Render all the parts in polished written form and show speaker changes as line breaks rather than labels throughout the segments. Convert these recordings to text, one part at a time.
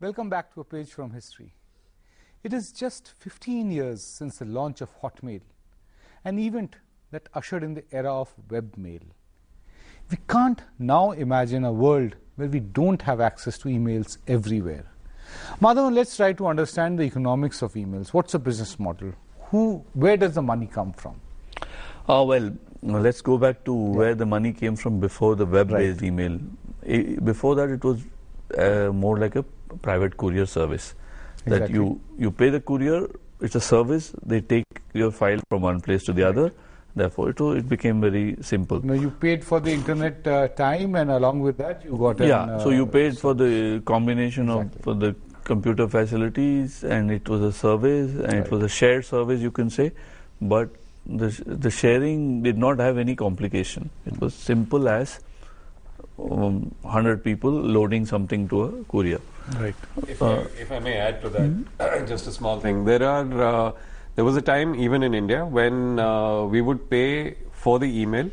Welcome back to a page from history. It is just 15 years since the launch of Hotmail, an event that ushered in the era of webmail. We can't now imagine a world where we don't have access to emails everywhere. Madhavan, let's try to understand the economics of emails. What's the business model? Where does the money come from?
Well, let's go back to where the money came from before the web-based email. Before that, it was more like a private courier service. That you pay the courier, it's a service, they take your file from one place to the other. Therefore, it became very simple.
No, you paid for the internet time, and along with that, you got
so you paid for the combination of for the computer facilities, and it was a service, and it was a shared service, you can say. But the sharing did not have any complication. It was simple as 100 people loading something to a courier.
Right. If I may add to that, just a small thing. There was a time, even in India, when we would pay for the email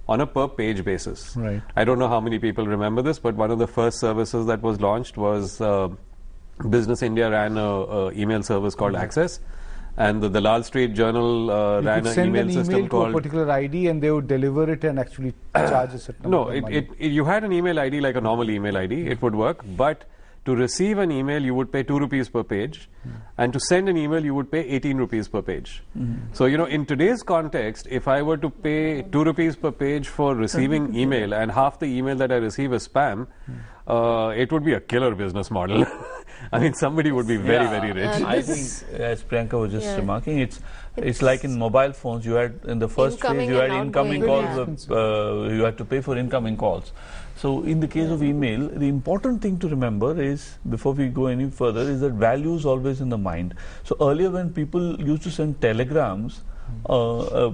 on a per page basis.
Right.
I don't know how many people remember this, but one of the first services that was launched was Business India ran a email service called Access. And the Lal Street Journal ran an email system called...
to a particular ID, and they would deliver it and actually charge a certain amount of money.
You had an email ID like a normal email ID. It would work. But to receive an email, you would pay 2 rupees per page. And to send an email, you would pay 18 rupees per page. So, in today's context, if I were to pay 2 rupees per page for receiving email and half the email that I receive is spam, it would be a killer business model. I mean, somebody would be very, very rich.
I think, as Priyanka was just remarking, it's like in mobile phones. You had in the first phase, you had incoming calls. You had to pay for incoming calls. So, in the case of email, the important thing to remember is, before we go any further, is that value is always in the mind. So, earlier when people used to send telegrams, a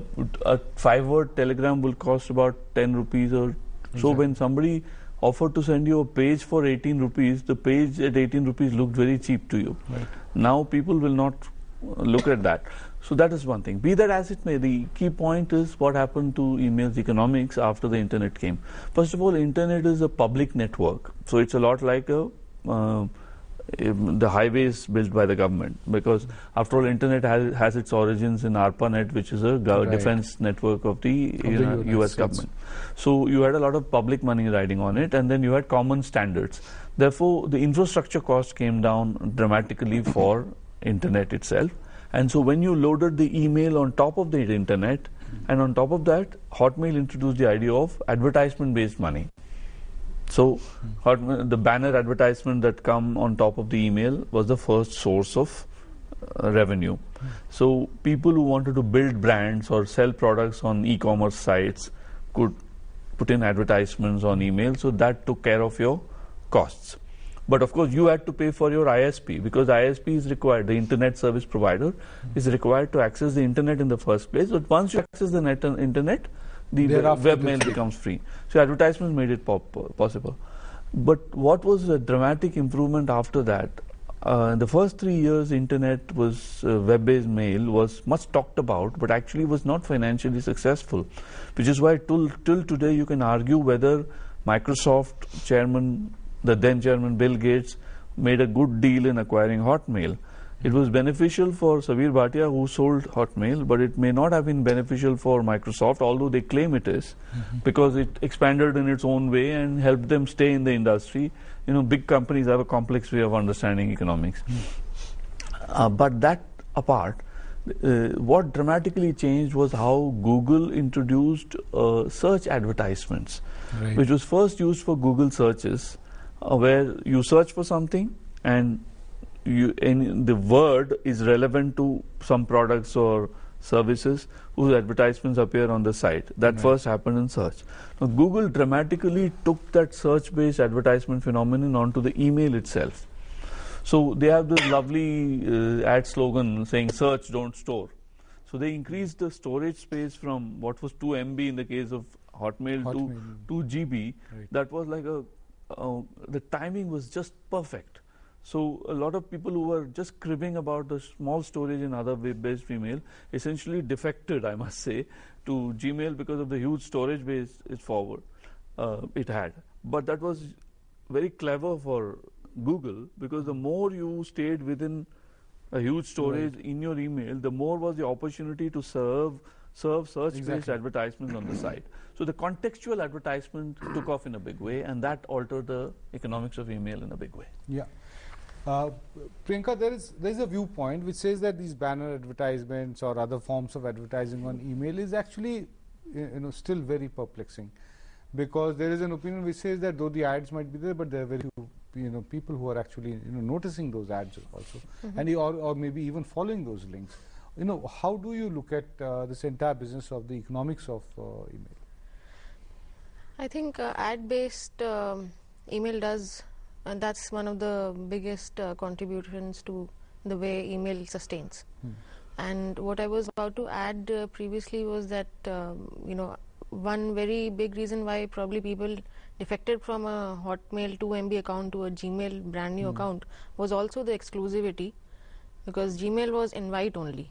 5-word telegram will cost about 10 rupees or so. When somebody offered to send you a page for 18 rupees, the page at 18 rupees looked very cheap to you.
Right.
Now people will not look at that. So that is one thing. Be that as it may, the key point is what happened to emails economics after the internet came. First of all, internet is a public network. So it's a lot like the highways built by the government, because after all, internet has its origins in ARPANET, which is a defense network of the US government. So you had a lot of public money riding on it, and then you had common standards. Therefore, the infrastructure cost came down dramatically for internet itself. And so when you loaded the email on top of the internet, and on top of that, Hotmail introduced the idea of advertisement-based money. So the banner advertisement that come on top of the email was the first source of revenue. So people who wanted to build brands or sell products on e-commerce sites could put in advertisements on email, so that took care of your costs. But of course, you had to pay for your ISP, because ISP is required, the internet service provider is required to access the internet in the first place. But once you access the internet, the webmail becomes free. So advertisements made it possible. But what was a dramatic improvement after that? In the first 3 years, internet was web-based mail was much talked about, but actually was not financially successful, which is why till today you can argue whether Microsoft chairman, the then chairman Bill Gates, made a good deal in acquiring Hotmail. It was beneficial for Sabir Bhatia, who sold Hotmail, but it may not have been beneficial for Microsoft, although they claim it is, because it expanded in its own way and helped them stay in the industry. Big companies have a complex way of understanding economics. But that apart, what dramatically changed was how Google introduced search advertisements, which was first used for Google searches, where you search for something and the word is relevant to some products or services whose advertisements appear on the site. That first happened in search. Now, Google dramatically took that search-based advertisement phenomenon onto the email itself. So they have this lovely ad slogan saying, "Search, don't store." So they increased the storage space from what was 2 MB in the case of Hotmail to 2 GB. That was like the timing was just perfect. So a lot of people who were just cribbing about the small storage in other web-based email essentially defected, I must say, to Gmail because of the huge storage base it had. But that was very clever for Google, because the more you stayed within a huge storage in your email, the more was the opportunity to serve search-based advertisements on the site. So the contextual advertisement took off in a big way, and that altered the economics of email in a big way.
Yeah. Priyanka, there is a viewpoint which says that these banner advertisements or other forms of advertising on email is actually still very perplexing, because there is an opinion which says that though the ads might be there, but there are very few people who are actually noticing those ads also, and or maybe even following those links. How do you look at this entire business of the economics of email?
I think ad-based email does, and that's one of the biggest contributions to the way email sustains. And what I was about to add previously was that one very big reason why probably people defected from a Hotmail 2 MB account to a Gmail brand new account was also the exclusivity, because Gmail was invite only.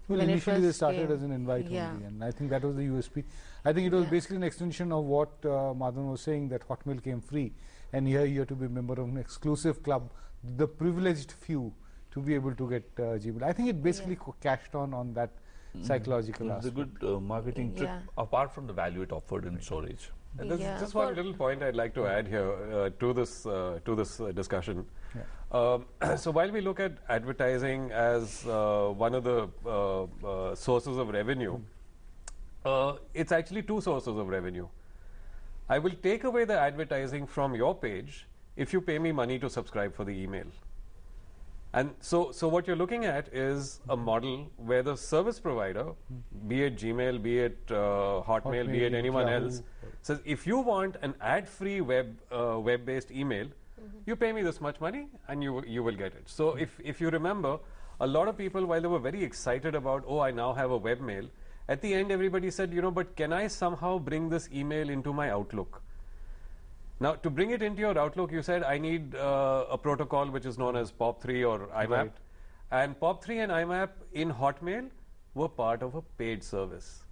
Well, initially they started as an invite only, and I think that was the USP. I think it was basically an extension of what Madhavan was saying, that Hotmail came free, and here you have to be a member of an exclusive club, the privileged few, to be able to get Gmail. I think it basically cashed on that psychological aspect.
It's a good marketing trick, apart from the value it offered in storage.
And there's just one little point I'd like to add here to this discussion. So while we look at advertising as one of the sources of revenue, it's actually two sources of revenue. I will take away the advertising from your page if you pay me money to subscribe for the email. And so what you're looking at is a model where the service provider, be it Gmail, be it Hotmail, be it anyone else, says if you want an ad-free web-based email, you pay me this much money and you will get it. So if you remember, a lot of people, while they were very excited about, oh, I now have a webmail, at the end everybody said, but can I somehow bring this email into my Outlook? Now, to bring it into your Outlook, you said, I need a protocol which is known as POP3 or IMAP. Right. And POP3 and IMAP in Hotmail were part of a paid service.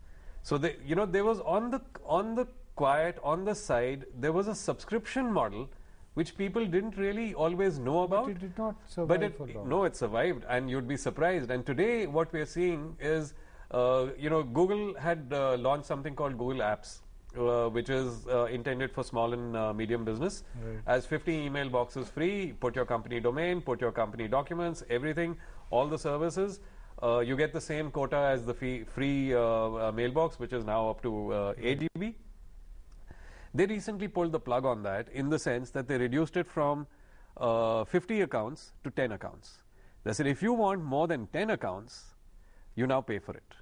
So, there was on the quiet, on the side, there was a subscription model which people didn't really always know about.
But it did not survive for long.
No, it survived, and you'd be surprised. And today, what we're seeing is, Google had launched something called Google Apps. Which is intended for small and medium business, as 50 email boxes free, put your company domain, put your company documents, everything, all the services. You get the same quota as the free mailbox, which is now up to 8 GB. They recently pulled the plug on that, in the sense that they reduced it from 50 accounts to 10 accounts. They said if you want more than 10 accounts, you now pay for it.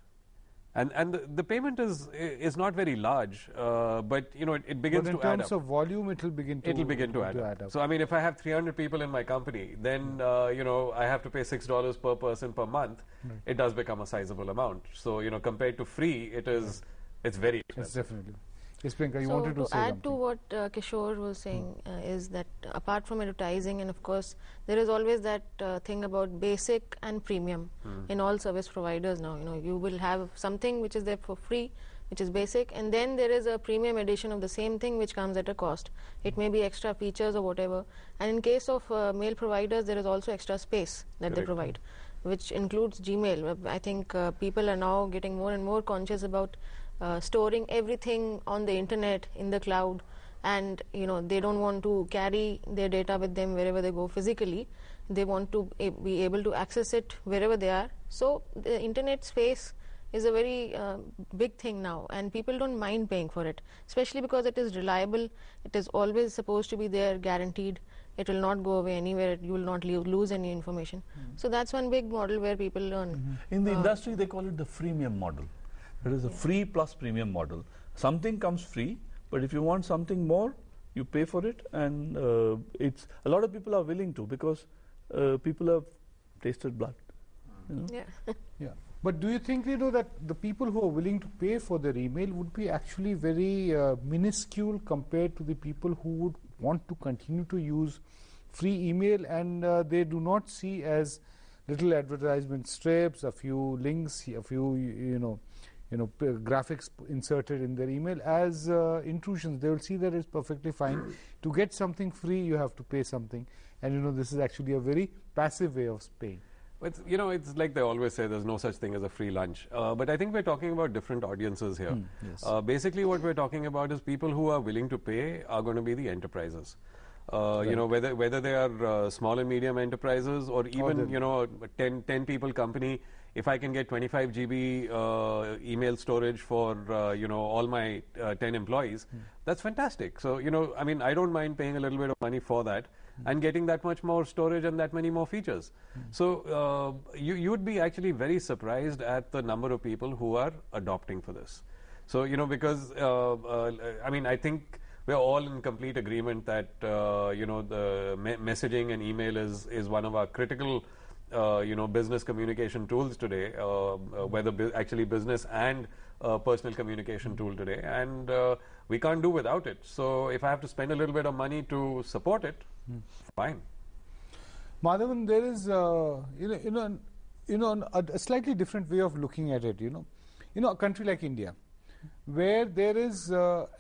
And the payment is not very large, but it begins to add up.
But in terms of volume, it will begin to add up.
So I mean, if I have 300 people in my company, then I have to pay $6 per person per month. Right. It does become a sizable amount. So compared to free, it's very expensive.
It's definitely. Yes, Priyanka, you wanted to say
add
something.
to what Kishore was saying is that apart from advertising, and of course there is always that thing about basic and premium in all service providers now. You will have something which is there for free, which is basic, and then there is a premium edition of the same thing which comes at a cost. It may be extra features or whatever. And in case of mail providers, there is also extra space that they provide, which includes Gmail. I think people are now getting more and more conscious about storing everything on the internet, in the cloud, and they don't want to carry their data with them wherever they go physically. They want to be able to access it wherever they are. So the internet space is a very big thing now, and people don't mind paying for it, especially because it is reliable. It is always supposed to be there, guaranteed. It will not go away anywhere. You will not lose any information. So that's one big model where people learn.
In the industry, they call it the freemium model. It is a free plus premium model. Something comes free, but if you want something more, you pay for it, and it's a lot of people are willing to, because people have tasted blood.
Yeah. But do you think that the people who are willing to pay for their email would be actually very minuscule compared to the people who would want to continue to use free email, and they do not see as little advertisement strips, a few links, a few graphics inserted in their email as intrusions. They will see that it's perfectly fine. To get something free, you have to pay something, and this is actually a very passive way of paying.
It's, it's like they always say, there's no such thing as a free lunch. But I think we're talking about different audiences here.
Yes.
Basically, what we're talking about is people who are willing to pay are going to be the enterprises.
Right.
Whether they are small and medium enterprises or even, a 10 people company. If I can get 25 GB email storage for, all my 10 employees, that's fantastic. So, I don't mind paying a little bit of money for that and getting that much more storage and that many more features. So, you'd be actually very surprised at the number of people who are adopting for this. So, because, I think we're all in complete agreement that, the messaging and email is one of our critical business communication tools today, whether actually business and personal communication tool today, and we can't do without it. So if I have to spend a little bit of money to support it, fine.
Madhavan, there is a slightly different way of looking at it. A country like India, where there is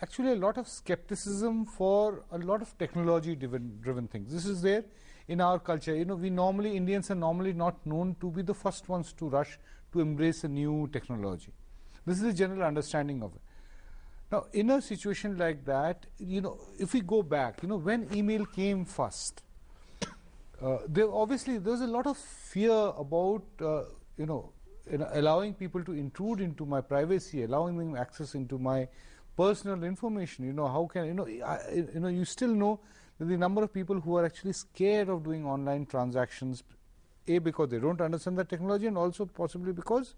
actually a lot of skepticism for a lot of technology-driven things. This is there in our culture. Indians are normally not known to be the first ones to rush to embrace a new technology. This is the general understanding of it. Now, in a situation like that, if we go back, when email came first, there was a lot of fear about, allowing people to intrude into my privacy, allowing them access into my personal information. How can you still know that the number of people who are actually scared of doing online transactions, because they don't understand the technology, and also possibly because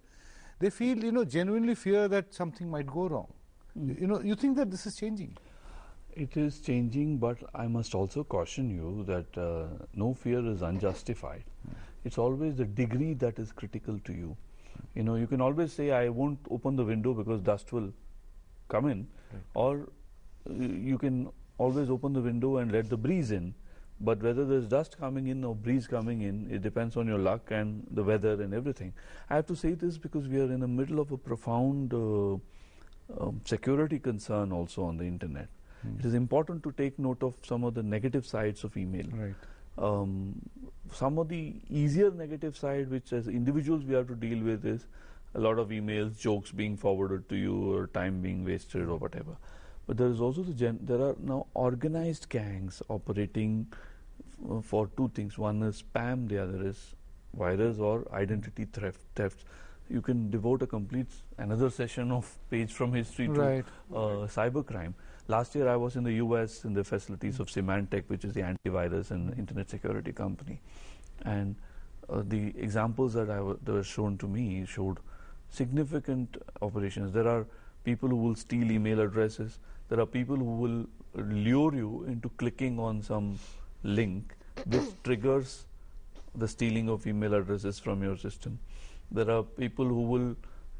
they feel genuinely fear that something might go wrong. You think that this is changing?
It is changing, but I must also caution you that no fear is unjustified. It's always the degree that is critical to you. You can always say, I won't open the window because dust will come in, right. Or you can always open the window and let the breeze in. But whether there's dust coming in or breeze coming in, it depends on your luck and the weather and everything. I have to say this because we are in the middle of a profound security concern also on the internet. It is important to take note of some of the negative sides of email.
Right.
Some of the easier negative side, which as individuals we have to deal with, is a lot of emails, jokes being forwarded to you, or time being wasted, or whatever. But there is also there are now organized gangs operating for two things. One is spam, the other is virus or identity theft. You can devote a complete another session of page from history to cybercrime. Last year I was in the US in the facilities of Symantec, which is the antivirus and internet security company. And the examples that were shown to me showed significant operations. There are people who will steal email addresses. There are people who will lure you into clicking on some link which triggers the stealing of email addresses from your system. There are people who will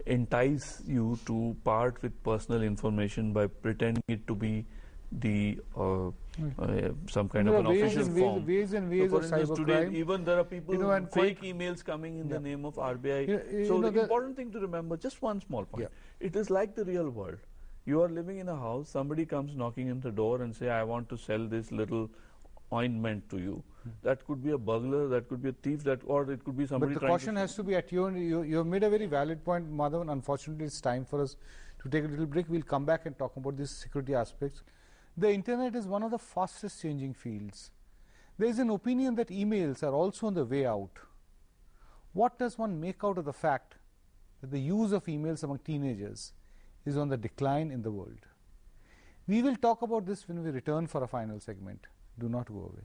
entice you to part with personal information by pretending it to be the some kind of an official form.
Ways and ways of cybercrime.
Even there are people fake emails coming in the name of RBI. So the important thing to remember, just one small point. It is like the real world. You are living in a house, somebody comes knocking in the door and say, I want to sell this little ointment to you. That could be a burglar, that could be a thief, or it could be somebody.
But the caution has to be at you. You have made a very valid point, Madhavan. Unfortunately, it's time for us to take a little break. We'll come back and talk about these security aspects. The internet is one of the fastest changing fields. There is an opinion that emails are also on the way out. What does one make out of the fact that the use of emails among teenagers is on the decline in the world? We will talk about this when we return for a final segment. Do not go away.